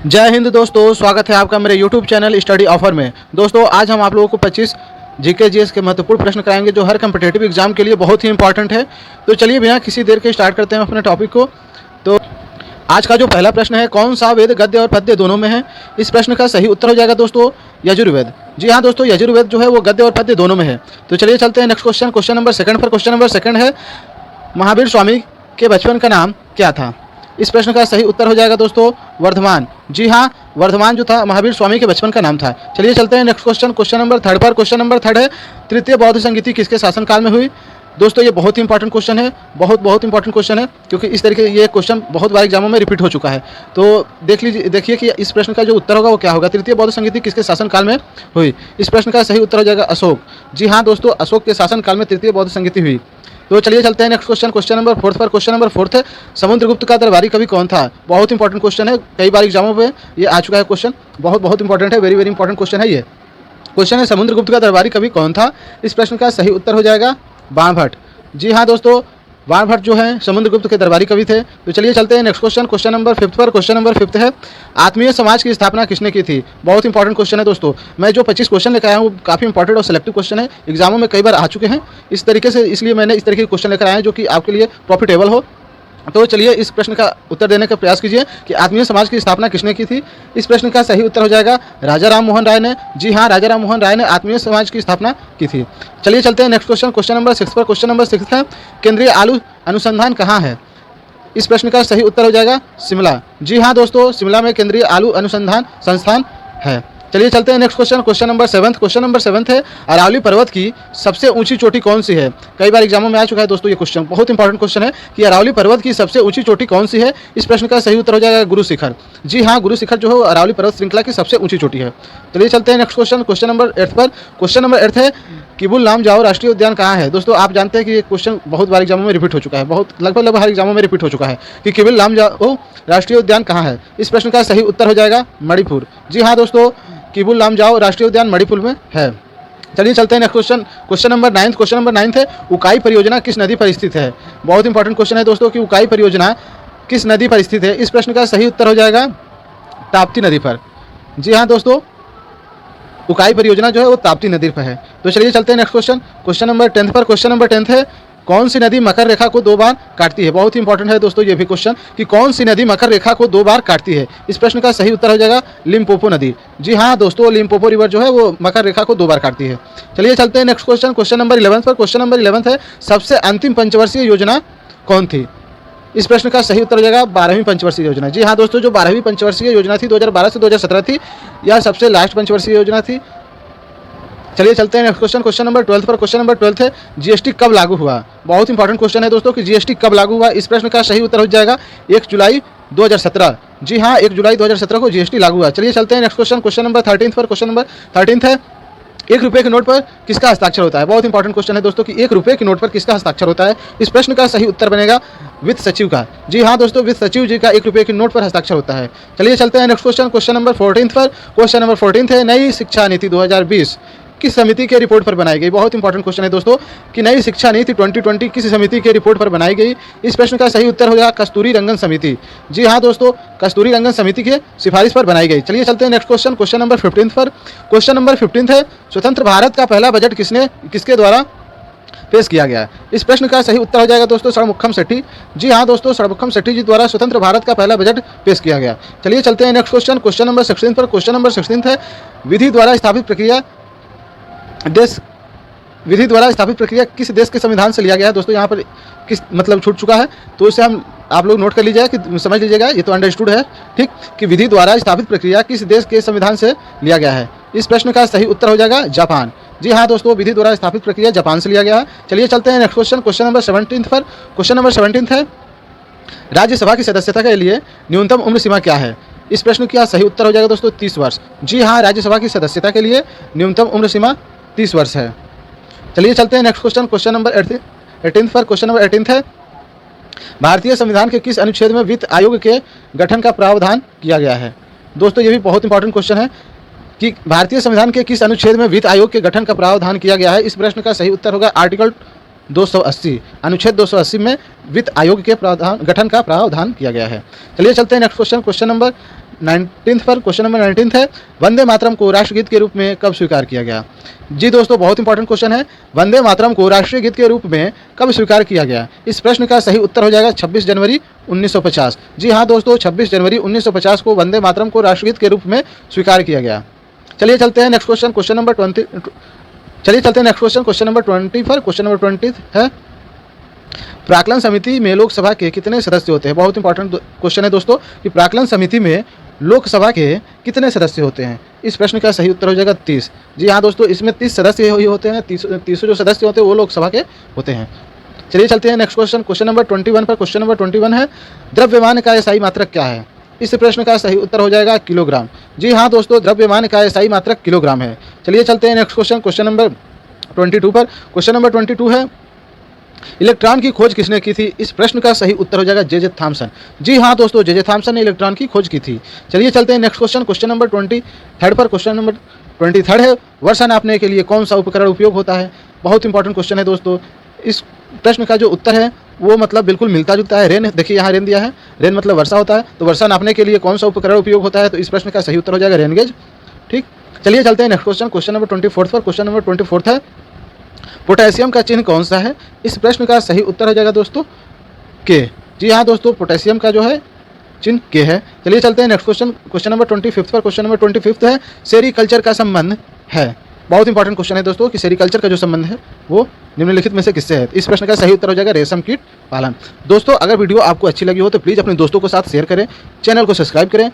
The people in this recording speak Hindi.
जय हिंद दोस्तों, स्वागत है आपका मेरे YouTube चैनल स्टडी ऑफर में। दोस्तों आज हम आप लोगों को 25 जीके जीएस के महत्वपूर्ण प्रश्न कराएंगे जो हर कम्पिटेटिव एग्जाम के लिए बहुत ही इंपॉर्टेंट है। तो चलिए बिना किसी देर के स्टार्ट करते हैं अपने टॉपिक को। तो आज का जो पहला प्रश्न है, कौन सा वेद गद्य और पद्य दोनों में है? इस प्रश्न का सही उत्तर हो जाएगा दोस्तों यजुर्वेद। जी हाँ दोस्तों, यजुर्वेद जो है वो गद्य और पद्य दोनों में है। तो चलिए चलते हैं next question. Question number second पर। क्वेश्चन नंबर सेकंड है, महावीर स्वामी के बचपन का नाम क्या था? इस प्रश्न का सही उत्तर हो जाएगा दोस्तों वर्धमान। जी हाँ, वर्धमान जो था महावीर स्वामी के बचपन का नाम था। चलिए चलते हैं next question. Question number third पर। क्वेश्चन नंबर थर्ड है, तृतीय बौद्ध संगीति किसके शासनकाल में हुई? दोस्तों ये बहुत ही इंपॉर्टेंट क्वेश्चन है, बहुत इंपॉर्टेंट क्वेश्चन है, क्योंकि इस तरीके ये क्वेश्चन बहुत बार एग्जामों में रिपीट हो चुका है। तो देखिए कि इस प्रश्न का जो उत्तर होगा वो क्या होगा। तृतीय बौद्ध संगीति किसके शासनकाल में हुई? इस प्रश्न का सही उत्तर हो जाएगा अशोक। जी हाँ दोस्तों, अशोक के शासनकाल में तृतीय बौद्ध संगीति हुई। तो चलिए चलते हैं next question. Question number fourth पर। क्वेश्चन नंबर फोर्थ है, समुद्रगुप्त का दरबारी कवि कौन था? बहुत इंपॉर्टेंट क्वेश्चन है, कई बार एग्जामों में ये आ चुका है क्वेश्चन, बहुत इंपॉर्टेंट है, वेरी इंपॉर्टेंट क्वेश्चन है ये। क्वेश्चन है, समुद्रगुप्त का दरबारी कवि कौन था? इस प्रश्न का सही उत्तर हो जाएगा बाणभट्ट। जी हाँ दोस्तों, बाणभट्ट जो है समुद्रगुप्त के दरबारी कवि थे। तो चलिए चलते हैं next question. Question number fifth पर। क्वेश्चन नंबर फिफ्थ है, आत्मीय समाज की स्थापना किसने की थी? बहुत इंपॉर्टेंट क्वेश्चन है दोस्तों। मैं जो 25 क्वेश्चन लेकर आया हूँ वो काफ़ी इंपॉर्टेंट और सिलेक्टिव क्वेश्चन है, एग्जामों में कई बार आ चुके हैं इस तरीके से, इसलिए मैंने इस तरीके के क्वेश्चन लेकर आया हैं जो कि आपके लिए प्रॉफिटेबल हो। तो चलिए इस प्रश्न का उत्तर देने का प्रयास कीजिए कि आत्मीय समाज की स्थापना किसने की थी। इस प्रश्न का सही उत्तर हो जाएगा राजा राम मोहन राय ने। जी हाँ, राजा राम मोहन राय ने आत्मीय समाज की स्थापना की थी। चलिए चलते हैं नेक्स्ट क्वेश्चन। क्वेश्चन नंबर 6 पर। क्वेश्चन नंबर 6 है, केंद्रीय आलू अनुसंधान कहाँ है? इस प्रश्न का सही उत्तर हो जाएगा शिमला। जी हाँ दोस्तों, शिमला में केंद्रीय आलू अनुसंधान संस्थान है। चलिए चलते हैं next question. Question number 7। Question number 7 है, अरावली पर्वत की सबसे ऊंची चोटी कौन सी है? कई बार एग्जामों में आ चुका है दोस्तों ये क्वेश्चन, बहुत इंपॉर्टेंट क्वेश्चन है कि अरावली पर्वत की सबसे ऊंची चोटी कौन सी है? इस प्रश्न का सही उत्तर हो जाएगा गुरु शिखर। जी हाँ, गुरु शिखर जो है वो अरावली पर्वत श्रृंखला की सबसे ऊंची चोटी है। चलिए चलते हैं नेक्स्ट क्वेश्चन। क्वेश्चन नंबर 8 पर। क्वेश्चन नंबर 8 है, किबुल लामजाओ राष्ट्रीय उद्यान कहाँ है? दोस्तों आप जानते हैं कि ये क्वेश्चन बहुत बार एग्जामों में रिपीट हो चुका है, लगभग हर एग्जामों में रिपीट हो चुका है कि किबुल लामजाओ राष्ट्रीय उद्यान कहाँ है? इस प्रश्न का सही उत्तर हो जाएगा मणिपुर। जी हाँ दोस्तों, किबुल लामजाओ राष्ट्रीय उद्यान मणिपुर में है। चलिए चलते हैं next question. Question number 9। Question number 9 है, उकाई परियोजना किस नदी पर स्थित है? बहुत इंपॉर्टेंट क्वेश्चन है दोस्तों कि उकाई परियोजना किस नदी पर स्थित है? इस प्रश्न का सही उत्तर हो जाएगा ताप्ती नदी पर। जी हाँ दोस्तों, उकाई परियोजना जो है वो ताप्ती नदी पर है। तो चलिए चलते हैं नेक्स्ट क्वेश्चन। क्वेश्चन नंबर 10 पर। क्वेश्चन नंबर 10 है, कौन सी नदी मकर रेखा को 2 बार काटती है? बहुत ही इंपॉर्टेंट है दोस्तों ये भी क्वेश्चन कि कौन सी नदी मकर रेखा को 2 बार काटती है? इस प्रश्न का सही उत्तर हो जाएगा लिम्पोपो नदी। जी हाँ दोस्तों, लिम्पोपो रिवर जो है वो मकर रेखा को 2 बार काटती है। चलिए चलते हैं नेक्स्ट क्वेश्चन। क्वेश्चन नंबर 11 पर। क्वेश्चन नंबर 11 है, सबसे अंतिम पंचवर्षीय योजना कौन थी? इस प्रश्न का सही उत्तर हो जाएगा 12वीं पंचवर्षीय योजना। जी हाँ दोस्तों, जो 12वीं पंचवर्षीय योजना थी 2012 से 2017 थी, यह सबसे लास्ट पंचवर्षीय योजना थी। चलिए चलते हैं नेक्स्ट क्वेश्चन। क्वेश्चन नंबर 12 पर। क्वेश्चन नंबर 12 है, जीएसटी कब लागू हुआ? बहुत इंपॉर्टेंट क्वेश्चन है दोस्तों कि जीएसटी कब लागू हुआ। इस प्रश्न का सही उत्तर हो जाएगा 1 जुलाई 2017। जी हाँ, 1 जुलाई 2017 को जीएसटी लागू हुआ। चलिए चलते हैं नेक्स्ट क्वेश्चन। क्वेश्चन नंबर 13 पर। क्वेश्चन नंबर 13 है, 1 रुपये के नोट पर किसका हस्ताक्षर होता है? बहुत इंपॉर्टेंट क्वेश्चन है दोस्तों कि 1 रुपये के नोट पर किसका हस्ताक्षर होता है? इस प्रश्न का सही उत्तर बनेगा वित्त सचिव का। जी हाँ दोस्तों, वित्त सचिव जी का 1 रुपये के नोट पर हस्ताक्षर होता है। चलिए चलते हैं नेक्स्ट क्वेश्चन। क्वेश्चन नंबर 14 पर। क्वेश्चन नंबर 14 है, नई शिक्षा नीति 2020 किस समिति के रिपोर्ट पर बनाई गई? बहुत इंपॉर्टेंट क्वेश्चन है दोस्तों कि नई शिक्षा नीति 2020 किस समिति के रिपोर्ट पर बनाई गई? इस प्रश्न का सही उत्तर हो जाएगा कस्तूरी रंगन समिति। जी हाँ दोस्तों, कस्तूरी रंगन समिति के सिफारिश पर बनाई गई। चलिए चलते हैं नेक्स्ट क्वेश्चन। क्वेश्चन नंबर 15 पर। क्वेश्चन नंबर 15 है, स्वतंत्र भारत का पहला बजट किसके द्वारा पेश किया गया? इस प्रश्न का सही उत्तर हो जाएगा दोस्तों षणमुखम सेठी। जी हाँ दोस्तों, षणमुखम सेठी जी द्वारा स्वतंत्र भारत का पहला बजट पेश किया गया। चलिए चलते हैं नेक्स्ट क्वेश्चन। क्वेश्चन नंबर 16 पर। क्वेश्चन नंबर 16 है, विधि द्वारा स्थापित प्रक्रिया किस देश के संविधान से लिया गया है? दोस्तों यहाँ पर किस मतलब छूट चुका है, तो इसे आप लोग नोट कर लीजिएगा कि समझ लीजिएगा, ये तो अंडरस्टूड है ठीक, कि विधि द्वारा स्थापित प्रक्रिया किस देश के संविधान से लिया गया है? इस प्रश्न का सही उत्तर हो जाएगा जापान। जी हाँ दोस्तों, विधि द्वारा स्थापित प्रक्रिया जापान से लिया गया है। चलिए चलते हैं नेक्स्ट क्वेश्चन। क्वेश्चन नंबर 17 पर। क्वेश्चन नंबर 17 है, राज्यसभा की सदस्यता के लिए न्यूनतम उम्र सीमा क्या है? इस प्रश्न का सही उत्तर हो जाएगा दोस्तों 30 वर्ष। जी हाँ, राज्यसभा की सदस्यता के लिए न्यूनतम उम्र सीमा 30 वर्ष है। चलिए चलते हैं नेक्स्ट क्वेश्चन। क्वेश्चन नंबर 18 पर। क्वेश्चन नंबर 18 है, भारतीय संविधान के किस अनुच्छेद में वित्त आयोग के गठन का प्रावधान किया गया है? दोस्तों ये भी बहुत इंपॉर्टेंट क्वेश्चन है कि भारतीय संविधान के किस अनुच्छेद में वित्त आयोग के गठन का प्रावधान किया गया है? इस प्रश्न का सही उत्तर होगा आर्टिकल 280, अनुच्छेद 280 में वित्त आयोग के गठन का प्रावधान किया गया है। चलिए चलते हैं नेक्स्ट क्वेश्चन। क्वेश्चन नंबर 19 पर क्वेश्चन नंबर 19 है, वंदे मातरम को राष्ट्रगीत के रूप में कब स्वीकार किया गया? जी दोस्तों, बहुत इंपॉर्टेंट क्वेश्चन है। वंदे मातरम को राष्ट्रीय गीत के रूप में कब स्वीकार किया गया? इस प्रश्न का सही उत्तर हो जाएगा 26 जनवरी 1950। जी हाँ दोस्तों, 26 जनवरी 1950 को वंदे मातरम को राष्ट्रगीत के रूप में स्वीकार किया गया। चलिए चलते हैं नेक्स्ट क्वेश्चन, क्वेश्चन नंबर 20। चलिए चलते हैं नेक्स्ट क्वेश्चन, क्वेश्चन नंबर 20 पर। क्वेश्चन नंबर 20 है, प्राक्कलन समिति में लोकसभा के कितने सदस्य होते हैं? बहुत इंपॉर्टेंट क्वेश्चन है दोस्तों कि प्राक्कलन समिति में लोकसभा के कितने सदस्य होते हैं? इस प्रश्न का सही उत्तर हो जाएगा 30। जी हाँ दोस्तों, इसमें 30 सदस्य ही होते हैं। 30 जो सदस्य होते हैं वो लोकसभा के होते हैं। चलिए चलते हैं नेक्स्ट क्वेश्चन, क्वेश्चन नंबर 21 पर। क्वेश्चन नंबर 21 है, द्रव्यमान का SI मात्रक क्या है? इस प्रश्न का सही उत्तर हो जाएगा किलोग्राम। जी हाँ दोस्तों, द्रव्यमान का SI मात्रक किलोग्राम है। चलिए चलते हैं नेक्स्ट क्वेश्चन, क्वेश्चन नंबर 22 पर। क्वेश्चन नंबर 22 है, इलेक्ट्रॉन की खोज किसने की थी? इस प्रश्न का सही उत्तर हो जाएगा जे थॉमसन। जी हाँ दोस्तों, जे थॉमसन ने इलेक्ट्रॉन की खोज की थी। चलिए चलते हैं नेक्स्ट क्वेश्चन, क्वेश्चन नंबर 23 पर। क्वेश्चन नंबर 23 है, वर्षा नापने के लिए कौन सा उपकरण उपयोग होता है? बहुत इंपॉर्टेंट क्वेश्चन है दोस्तों। इस प्रश्न का जो उत्तर है वो मतलब बिल्कुल मिलता जुलता है। रेन, देखिए यहाँ रेन दिया है, रेन मतलब वर्षा होता है, तो वर्षा नापने के लिए कौन सा उपकरण उपयोग होता है? तो इस प्रश्न का सही उत्तर हो जाएगा रेन गेज। ठीक, चलिए चलते हैं नेक्स्ट क्वेश्चन, क्वेश्चन नंबर 24 पर। क्वेश्चन नंबर 24 है, पोटेशियम का चिन्ह कौन सा है? इस प्रश्न का सही उत्तर हो जाएगा दोस्तों के। जी हाँ दोस्तों, पोटेशियम का जो है चिन्ह के है। चलिए चलते हैं नेक्स्ट क्वेश्चन, क्वेश्चन नंबर 25 पर। क्वेश्चन नंबर 25 है, सेरीकल्चर का संबंध है। बहुत इंपॉर्टेंट क्वेश्चन है दोस्तों कि सेरीकल्चर का जो संबंध है वो निम्नलिखित में से किससे है? इस प्रश्न का सही उत्तर हो जाएगा रेशम कीट पालन। दोस्तों, अगर वीडियो आपको अच्छी लगी हो तो प्लीज़ अपने दोस्तों के साथ शेयर करें, चैनल को सब्सक्राइब करें।